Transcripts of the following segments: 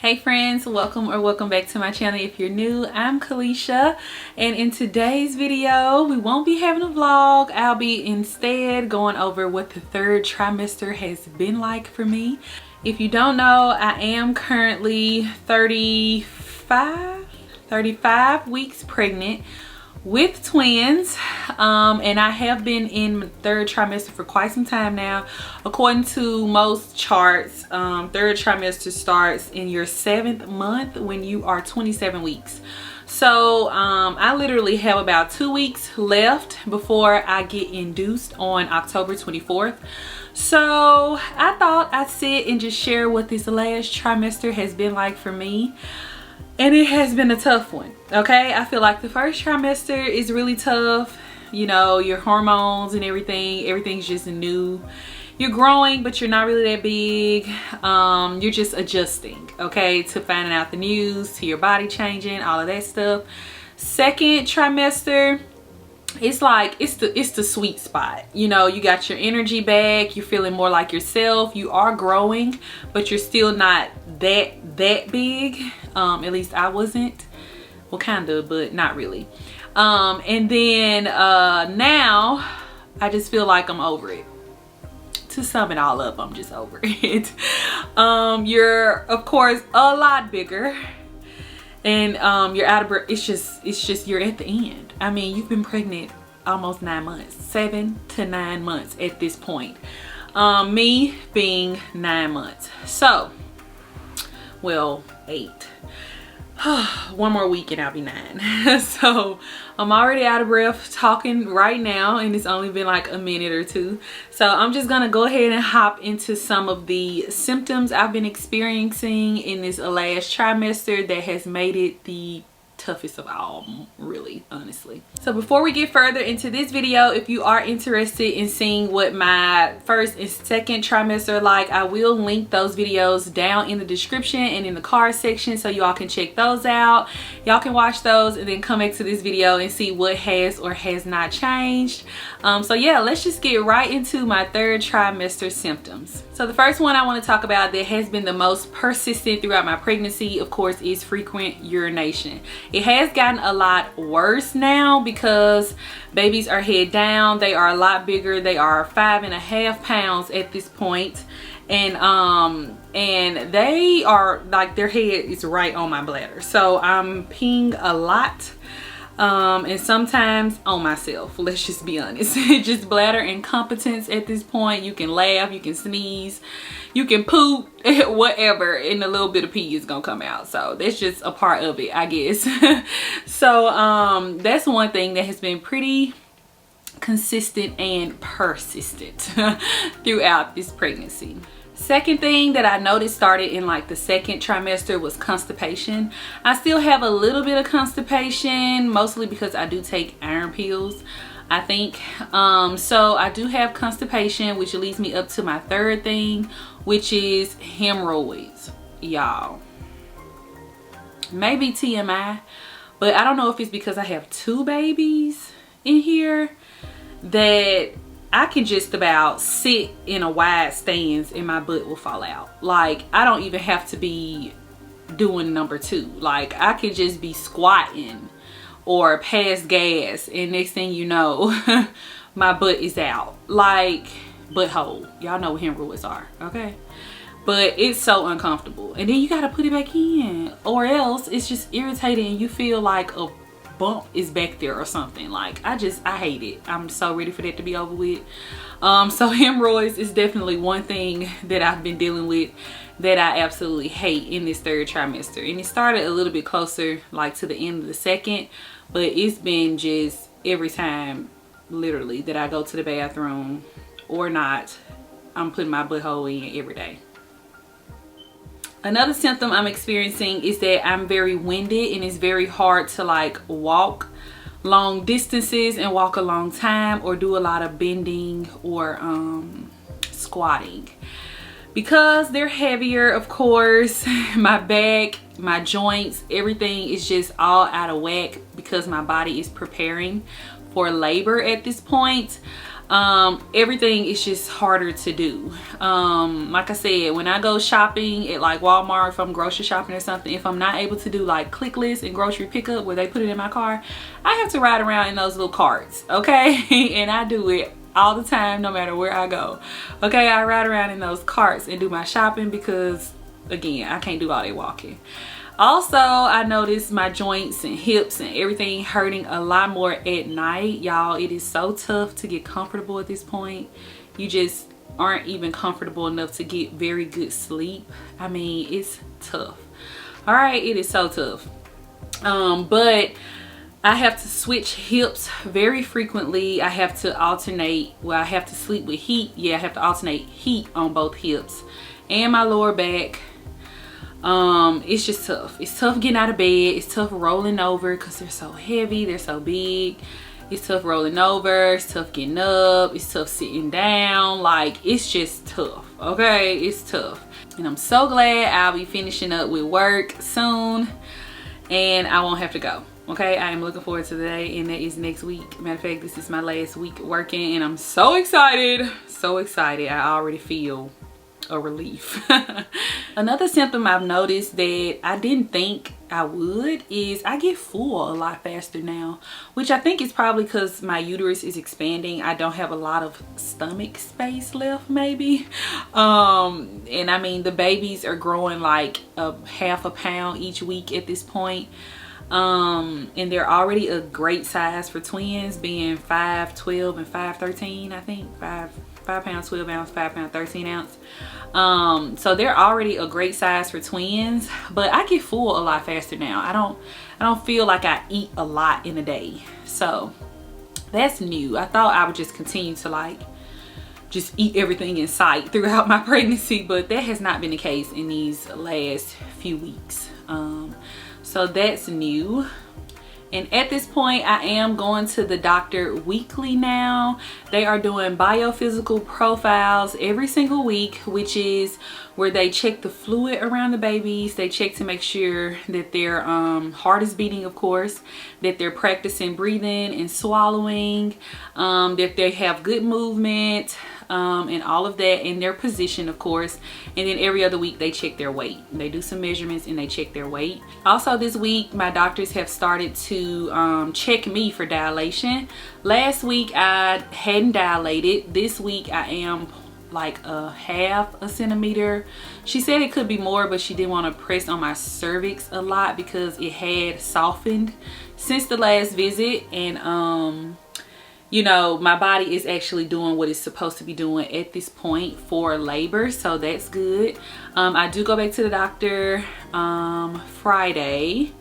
Hey friends, welcome back to my channel. If you're new, I'm Kalesha, and in today's video we won't be having a vlog. I'll be instead going over what the third trimester has been like for me. If you don't know, I am currently 35 weeks pregnant with twins, and I have been in third trimester for quite some time now. According to most charts, third trimester starts in your 7th month when you are 27 weeks. So I literally have about 2 weeks left before I get induced on October 24th. So I thought I'd sit and just share what this last trimester has been like for me. And it has been a tough one, okay? I feel like the first trimester is really tough. You know, your hormones and everything's just new. You're growing, but you're not really that big. You're just adjusting, okay, to finding out the news, to your body changing, all of that stuff. Second trimester, it's like it's the sweet spot. You know, you got your energy back, you're feeling more like yourself, you are growing, but you're still not that big. At least I wasn't. Well, kind of, but not really. And then now I just feel like I'm over it. To sum it all up, I'm just over it. You're of course a lot bigger, and you're out of breath. It's just you're at the end. I mean, you've been pregnant almost 9 months, 7 to 9 months at this point. Me being 9 months. So, well, 8. One more week and I'll be 9. So I'm already out of breath talking right now, and it's only been like a minute or two. So I'm just gonna go ahead and hop into some of the symptoms I've been experiencing in this last trimester that has made it the toughest of all, really, honestly. So before we get further into this video, if you are interested in seeing what my first and second trimester like, I will link those videos down in the description and in the card section, so y'all can check those out. Y'all can watch those and then come back to this video and see what has or has not changed. So yeah, let's just get right into my third trimester symptoms. So the first one I want to talk about that has been the most persistent throughout my pregnancy, of course, is frequent urination. It has gotten a lot worse now because babies are head down. They are a lot bigger. They are 5.5 pounds at this point. And they are like, their head is right on my bladder. So I'm peeing a lot. And sometimes on myself, let's just be honest. Just bladder incompetence at this point. You can laugh, you can sneeze, you can poop, whatever, and a little bit of pee is gonna come out. So that's just a part of it, I guess. So that's one thing that has been pretty consistent and persistent throughout this pregnancy. Second thing that I noticed started in like the second trimester was constipation. I still have a little bit of constipation, mostly because I do take iron pills, I think. So I do have constipation, which leads me up to my third thing, which is hemorrhoids, y'all. Maybe TMI, but I don't know if it's because I have 2 babies in here that I can just about sit in a wide stance and my butt will fall out. Like, I don't even have to be doing number 2. Like, I could just be squatting or pass gas, and next thing you know, my butt is out. Like, butthole. Y'all know what hemorrhoids are, okay? But it's so uncomfortable. And then you gotta put it back in, or else it's just irritating and you feel like a bump is back there or something. Like, I hate it. I'm so ready for that to be over with. So hemorrhoids is definitely one thing that I've been dealing with that I absolutely hate in this third trimester. And it started a little bit closer, like to the end of the second, but it's been just every time, literally, that I go to the bathroom or not, I'm putting my butthole in every day. Another symptom I'm experiencing is that I'm very winded, and it's very hard to like walk long distances and walk a long time, or do a lot of bending or squatting. Because they're heavier, of course, my back, my joints, everything is just all out of whack because my body is preparing for labor at this point. everything is just harder to do. Like I said, when I go shopping at like Walmart, if I'm grocery shopping or something, if I'm not able to do like click list and grocery pickup where they put it in my car, I have to ride around in those little carts, okay? And I do it all the time, no matter where I go, okay? I ride around in those carts and do my shopping because, again, I can't do all that walking. Also, I noticed my joints and hips and everything hurting a lot more at night. Y'all, it is so tough to get comfortable at this point. You just aren't even comfortable enough to get very good sleep. I mean, it's tough. All right, it is so tough. But I have to switch hips very frequently. I have to alternate, well, I have to sleep with heat. Yeah, I have to alternate heat on both hips and my lower back. It's just tough. It's tough getting out of bed. It's tough rolling over because they're so heavy, they're so big. It's tough rolling over, it's tough getting up, it's tough sitting down. Like, it's just tough, okay? It's tough. And I'm so glad I'll be finishing up with work soon and I won't have to go, okay? I am looking forward to the day, and that is next week. Matter of fact, this is my last week working and I'm so excited. So excited. I already feel a relief. Another symptom I've noticed that I didn't think I would is I get full a lot faster now, which I think is probably because my uterus is expanding. I don't have a lot of stomach space left, maybe. And I mean, the babies are growing like a half a pound each week at this point. And they're already a great size for twins, being 5'12" and 5'13", I think. 5 pounds 12 ounce, 5 pound 13 ounce. So they're already a great size for twins, but I get full a lot faster now. I don't feel like I eat a lot in a day, so that's new. I thought I would just continue to like just eat everything in sight throughout my pregnancy, but that has not been the case in these last few weeks. So that's new. And at this point, I am going to the doctor weekly now. They are doing biophysical profiles every single week, which is where they check the fluid around the babies. They check to make sure that their heart is beating, of course, that they're practicing breathing and swallowing, that they have good movement, and all of that, in their position, of course. And then every other week they check their weight. They do some measurements and they check their weight. Also this week, my doctors have started to check me for dilation. Last week I hadn't dilated. This week I am like a half a centimeter. She said it could be more, but she didn't want to press on my cervix a lot because it had softened since the last visit. And you know, my body is actually doing what it's supposed to be doing at this point for labor, so that's good. I do go back to the doctor Friday,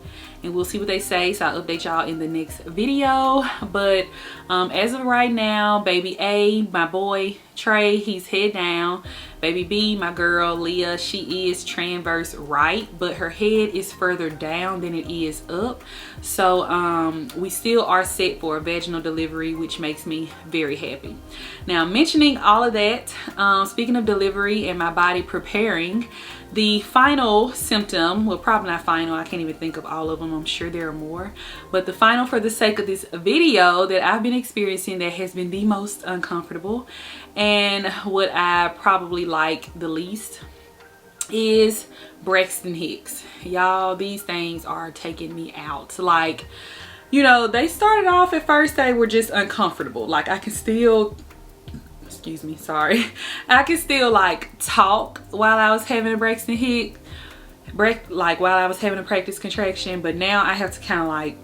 and we'll see what they say, so I'll update y'all in the next video. But as of right now, baby A, my boy Trey, he's head down. Baby B, my girl Leah, she is transverse right, but her head is further down than it is up. So we still are set for a vaginal delivery, which makes me very happy. Now, mentioning all of that, speaking of delivery and my body preparing, the final symptom, well, probably not final, I can't even think of all of them, I'm sure there are more, but the final, for the sake of this video, that I've been experiencing that has been the most uncomfortable and what I probably like the least is Braxton hicks. Y'all, these things are taking me out. Like, you know, they started off at first, they were just uncomfortable. Like, I can still, excuse me, sorry, I can still like talk while I was having a Braxton hick, like while I was having a practice contraction, but now I have to kind of like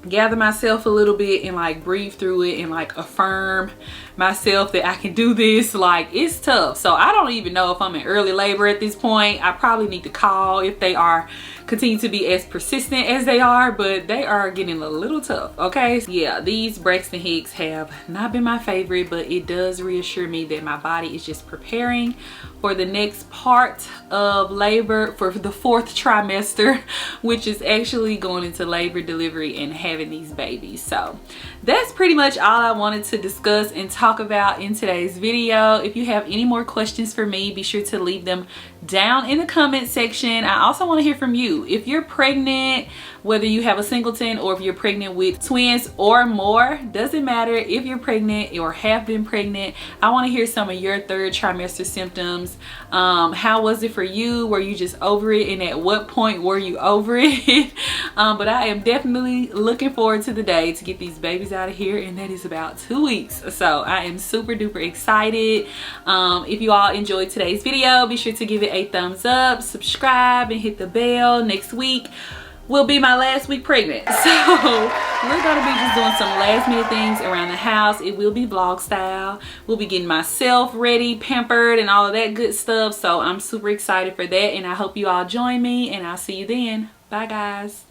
gather myself a little bit and like breathe through it and like affirm myself that I can do this. Like, it's tough. So I don't even know if I'm in early labor at this point. I probably need to call if they are continue to be as persistent as they are, but they are getting a little tough, okay? Yeah, these Braxton hicks have not been my favorite, but it does reassure me that my body is just preparing for the next part of labor for the 4th trimester, which is actually going into labor, delivery, and having these babies. So that's pretty much all I wanted to discuss and talk about in today's video. If you have any more questions for me, be sure to leave them down in the comment section. I also want to hear from you. If you're pregnant, whether you have a singleton or if you're pregnant with twins or more, doesn't matter. If you're pregnant or have been pregnant, I want to hear some of your 3rd trimester symptoms. How was it for you? Were you just over it, and at what point were you over it? But I am definitely looking forward to the day to get these babies out of here, and that is about 2 weeks. So I am super duper excited. If you all enjoyed today's video, be sure to give it a thumbs up, subscribe, and hit the bell. Next week will be my last week pregnant, so we're gonna be just doing some last minute things around the house. It will be vlog style. We'll be getting myself ready, pampered, and all of that good stuff. So I'm super excited for that, and I hope you all join me, and I'll see you then. Bye guys.